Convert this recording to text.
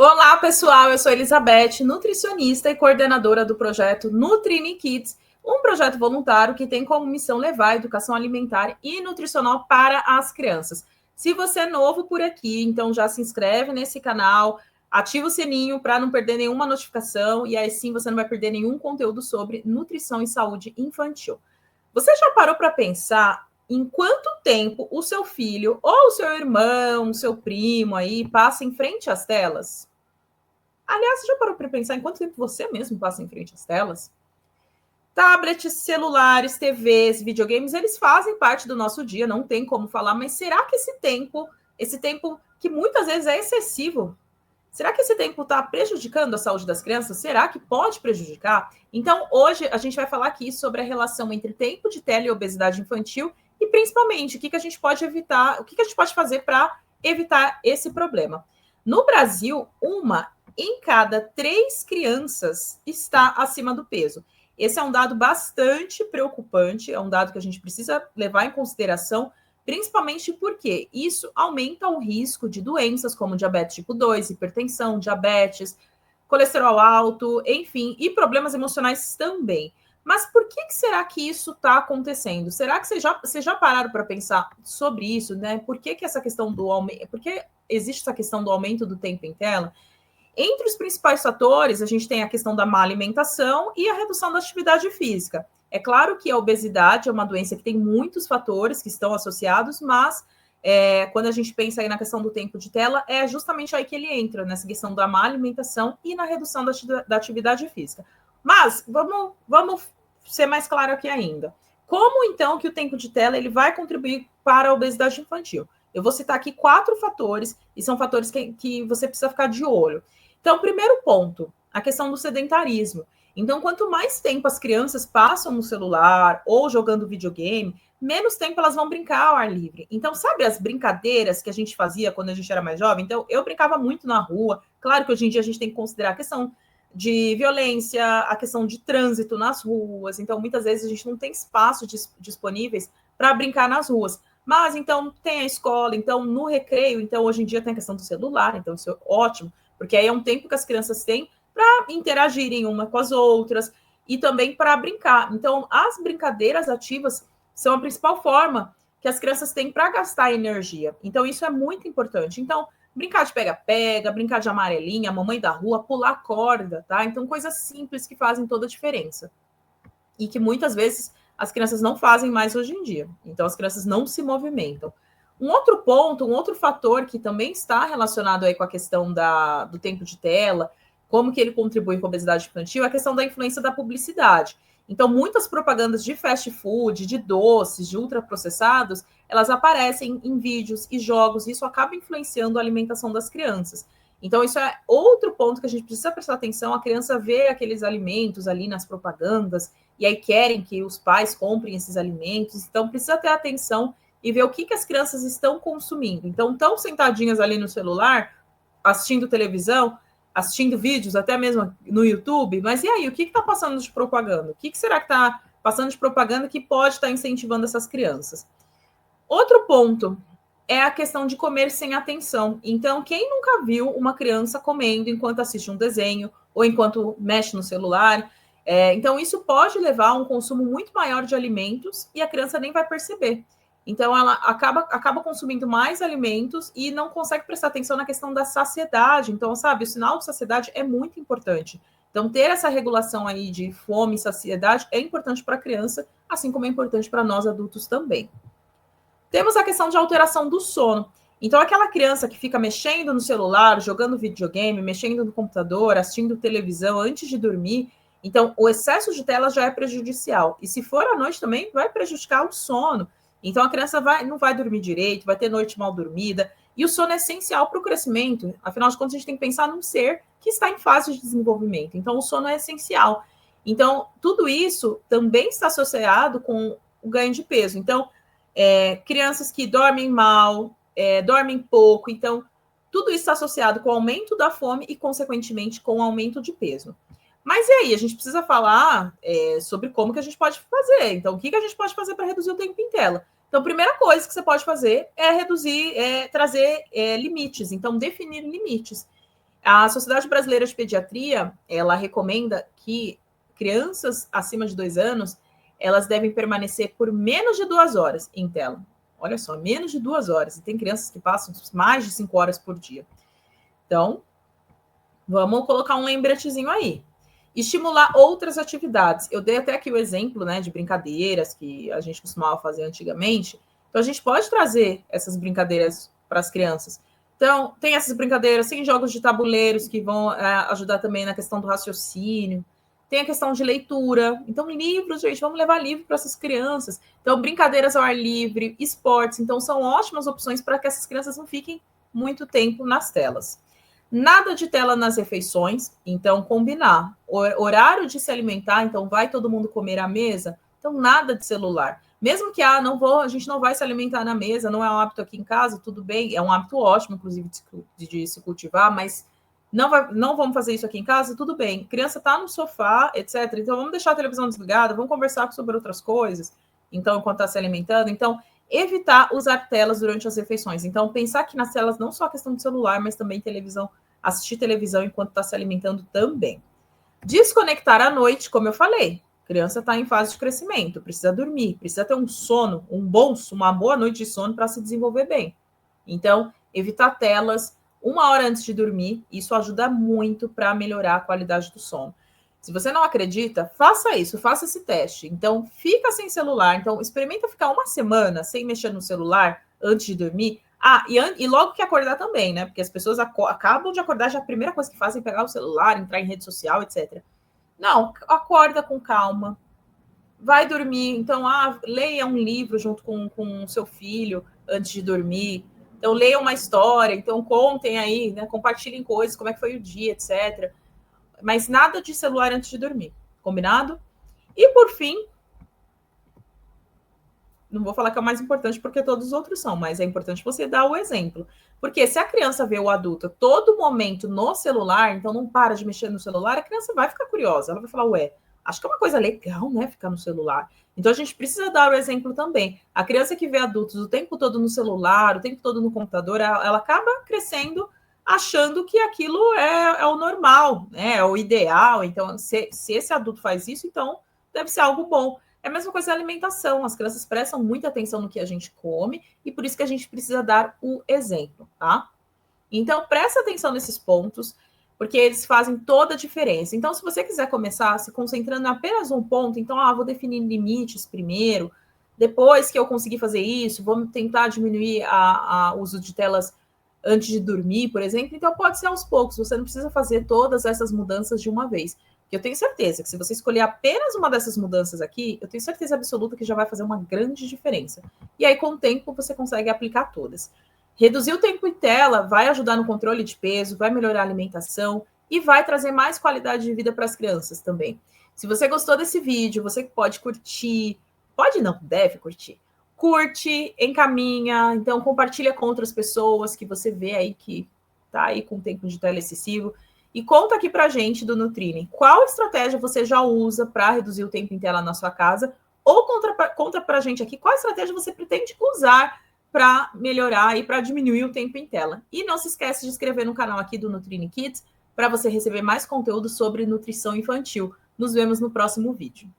Olá, pessoal. Eu sou Elizabeth, nutricionista e coordenadora do projeto Nutrini Kids, um projeto voluntário que tem como missão levar a educação alimentar e nutricional para as crianças. Se você é novo por aqui, então já se inscreve nesse canal, ativa o sininho para não perder nenhuma notificação e aí sim você não vai perder nenhum conteúdo sobre nutrição e saúde infantil. Você já parou para pensar em quanto tempo o seu filho ou o seu irmão, o seu primo aí passa em frente às telas? Aliás, você já parou para pensar em quanto tempo você mesmo passa em frente às telas? Tablets, celulares, TVs, videogames, eles fazem parte do nosso dia, não tem como falar, mas será que esse tempo que muitas vezes é excessivo, será que esse tempo está prejudicando a saúde das crianças? Será que pode prejudicar? Então, hoje a gente vai falar aqui sobre a relação entre tempo de tela e obesidade infantil e, principalmente, o que a gente pode evitar, o que a gente pode fazer para evitar esse problema. No Brasil, uma em cada 3 crianças está acima do peso. Esse é um dado bastante preocupante, é um dado que a gente precisa levar em consideração, principalmente porque isso aumenta o risco de doenças como diabetes tipo 2, hipertensão, diabetes, colesterol alto, enfim, e problemas emocionais também. Mas por que será que isso está acontecendo? Será que vocês já pararam para pensar sobre isso, né? Por que essa questão do aumento, por que existe essa questão do aumento do tempo em tela? Entre os principais fatores, a gente tem a questão da má alimentação e a redução da atividade física. É claro que a obesidade é uma doença que tem muitos fatores que estão associados, mas quando a gente pensa aí na questão do tempo de tela, é justamente aí que ele entra, nessa questão da má alimentação e na redução da atividade física. Mas vamos ser mais claro aqui ainda. Como, então, que o tempo de tela ele vai contribuir para a obesidade infantil? Eu vou citar aqui 4 fatores, e são fatores que você precisa ficar de olho. Então, primeiro ponto, a questão do sedentarismo. Então, quanto mais tempo as crianças passam no celular ou jogando videogame, menos tempo elas vão brincar ao ar livre. Então, sabe as brincadeiras que a gente fazia quando a gente era mais jovem? Então, eu brincava muito na rua. Claro que hoje em dia a gente tem que considerar a questão de violência, a questão de trânsito nas ruas. Então, muitas vezes a gente não tem espaços disponíveis para brincar nas ruas. Mas, então, tem a escola, então, no recreio, então, hoje em dia tem a questão do celular, então isso é ótimo, porque aí é um tempo que as crianças têm para interagirem uma com as outras e também para brincar. Então, as brincadeiras ativas são a principal forma que as crianças têm para gastar energia. Então, isso é muito importante. Então, brincar de pega-pega, brincar de amarelinha, mamãe da rua, pular corda, tá? Então, coisas simples que fazem toda a diferença. E que muitas vezes as crianças não fazem mais hoje em dia. Então, as crianças não se movimentam. Um outro ponto, um outro fator que também está relacionado aí com a questão do tempo de tela, como que ele contribui com a obesidade infantil, é a questão da influência da publicidade. Então, muitas propagandas de fast food, de doces, de ultraprocessados, elas aparecem em vídeos e jogos, e isso acaba influenciando a alimentação das crianças. Então, isso é outro ponto que a gente precisa prestar atenção. A criança vê aqueles alimentos ali nas propagandas, e aí querem que os pais comprem esses alimentos. Então, precisa ter atenção e ver o que as crianças estão consumindo. Então, estão sentadinhas ali no celular, assistindo televisão, assistindo vídeos, até mesmo no YouTube, mas e aí, o que está passando de propaganda? O que será que está passando de propaganda que pode estar incentivando essas crianças? Outro ponto é a questão de comer sem atenção. Então, quem nunca viu uma criança comendo enquanto assiste um desenho ou enquanto mexe no celular? Então, isso pode levar a um consumo muito maior de alimentos e a criança nem vai perceber. Então, ela acaba consumindo mais alimentos e não consegue prestar atenção na questão da saciedade. Então, sabe, o sinal de saciedade é muito importante. Então, ter essa regulação aí de fome e saciedade é importante para a criança, assim como é importante para nós adultos também. Temos a questão de alteração do sono. Então, aquela criança que fica mexendo no celular, jogando videogame, mexendo no computador, assistindo televisão antes de dormir, então o excesso de tela já é prejudicial. E se for à noite também, vai prejudicar o sono. Então, a criança não vai dormir direito, vai ter noite mal dormida. E o sono é essencial para o crescimento. Afinal de contas, a gente tem que pensar num ser que está em fase de desenvolvimento. Então, o sono é essencial. Então, tudo isso também está associado com o ganho de peso. Então, crianças que dormem mal, dormem pouco. Então, tudo isso está associado com o aumento da fome e, consequentemente, com o aumento de peso. Mas e aí? A gente precisa falar sobre como que a gente pode fazer. Então, o que a gente pode fazer para reduzir o tempo em tela? Então, a primeira coisa que você pode fazer é trazer limites. Então, definir limites. A Sociedade Brasileira de Pediatria, ela recomenda que crianças acima de 2 anos, elas devem permanecer por menos de 2 horas em tela. Olha só, menos de 2 horas. E tem crianças que passam mais de 5 horas por dia. Então, vamos colocar um lembretezinho aí. Estimular outras atividades. Eu dei até aqui o exemplo, né, de brincadeiras que a gente costumava fazer antigamente. Então, a gente pode trazer essas brincadeiras para as crianças. Então, tem essas brincadeiras, tem jogos de tabuleiros que vão ajudar também na questão do raciocínio. Tem a questão de leitura. Então, livros, gente, vamos levar livro para essas crianças. Então, brincadeiras ao ar livre, esportes. Então, são ótimas opções para que essas crianças não fiquem muito tempo nas telas. Nada de tela nas refeições, então combinar. Horário de se alimentar, então vai todo mundo comer à mesa, então nada de celular. Mesmo que a gente não vai se alimentar na mesa, não é um hábito aqui em casa, tudo bem, é um hábito ótimo, inclusive, de se cultivar, mas não vamos fazer isso aqui em casa, tudo bem. Criança está no sofá, etc. Então vamos deixar a televisão desligada, vamos conversar sobre outras coisas, então, enquanto está se alimentando. Então, evitar usar telas durante as refeições. Então, pensar que nas telas não só a questão do celular, mas também televisão, assistir televisão enquanto está se alimentando também. Desconectar à noite, como eu falei. Criança está em fase de crescimento, precisa dormir, precisa ter um sono, uma boa noite de sono para se desenvolver bem. Então, evitar telas 1 hora antes de dormir, isso ajuda muito para melhorar a qualidade do sono. Se você não acredita, faça isso, faça esse teste. Então, fica sem celular. Então, experimenta ficar 1 semana sem mexer no celular antes de dormir. E logo que acordar também, né? Porque as pessoas acabam de acordar, já a primeira coisa que fazem é pegar o celular, entrar em rede social, etc. Não, acorda com calma. Vai dormir. Então, leia um livro junto com o seu filho antes de dormir. Então, leia uma história. Então, contem aí, né? Compartilhem coisas, como é que foi o dia, etc. Mas nada de celular antes de dormir, combinado? E por fim, não vou falar que é o mais importante porque todos os outros são, mas é importante você dar o exemplo. Porque se a criança vê o adulto todo momento no celular, então não para de mexer no celular, a criança vai ficar curiosa, ela vai falar, ué, acho que é uma coisa legal, né, ficar no celular. Então a gente precisa dar o exemplo também. A criança que vê adultos o tempo todo no celular, o tempo todo no computador, ela acaba crescendo achando que aquilo é o normal, né? É o ideal. Então, se esse adulto faz isso, então deve ser algo bom. É a mesma coisa da alimentação. As crianças prestam muita atenção no que a gente come e por isso que a gente precisa dar o exemplo, tá? Então, presta atenção nesses pontos, porque eles fazem toda a diferença. Então, se você quiser começar se concentrando em apenas um ponto, então, vou definir limites primeiro, depois que eu conseguir fazer isso, vou tentar diminuir o uso de telas antes de dormir, por exemplo. Então, pode ser aos poucos, você não precisa fazer todas essas mudanças de uma vez. Porque eu tenho certeza que se você escolher apenas uma dessas mudanças aqui, eu tenho certeza absoluta que já vai fazer uma grande diferença. E aí, com o tempo, você consegue aplicar todas. Reduzir o tempo em tela vai ajudar no controle de peso, vai melhorar a alimentação e vai trazer mais qualidade de vida para as crianças também. Se você gostou desse vídeo, você pode curtir, pode não, deve curtir. Curte, encaminha, então compartilha com outras pessoas que você vê aí que tá aí com tempo de tela excessivo. E conta aqui pra gente do Nutrine, qual estratégia você já usa para reduzir o tempo em tela na sua casa? Ou conta pra gente aqui qual estratégia você pretende usar para melhorar e para diminuir o tempo em tela. E não se esquece de se inscrever no canal aqui do Nutrine Kids para você receber mais conteúdo sobre nutrição infantil. Nos vemos no próximo vídeo.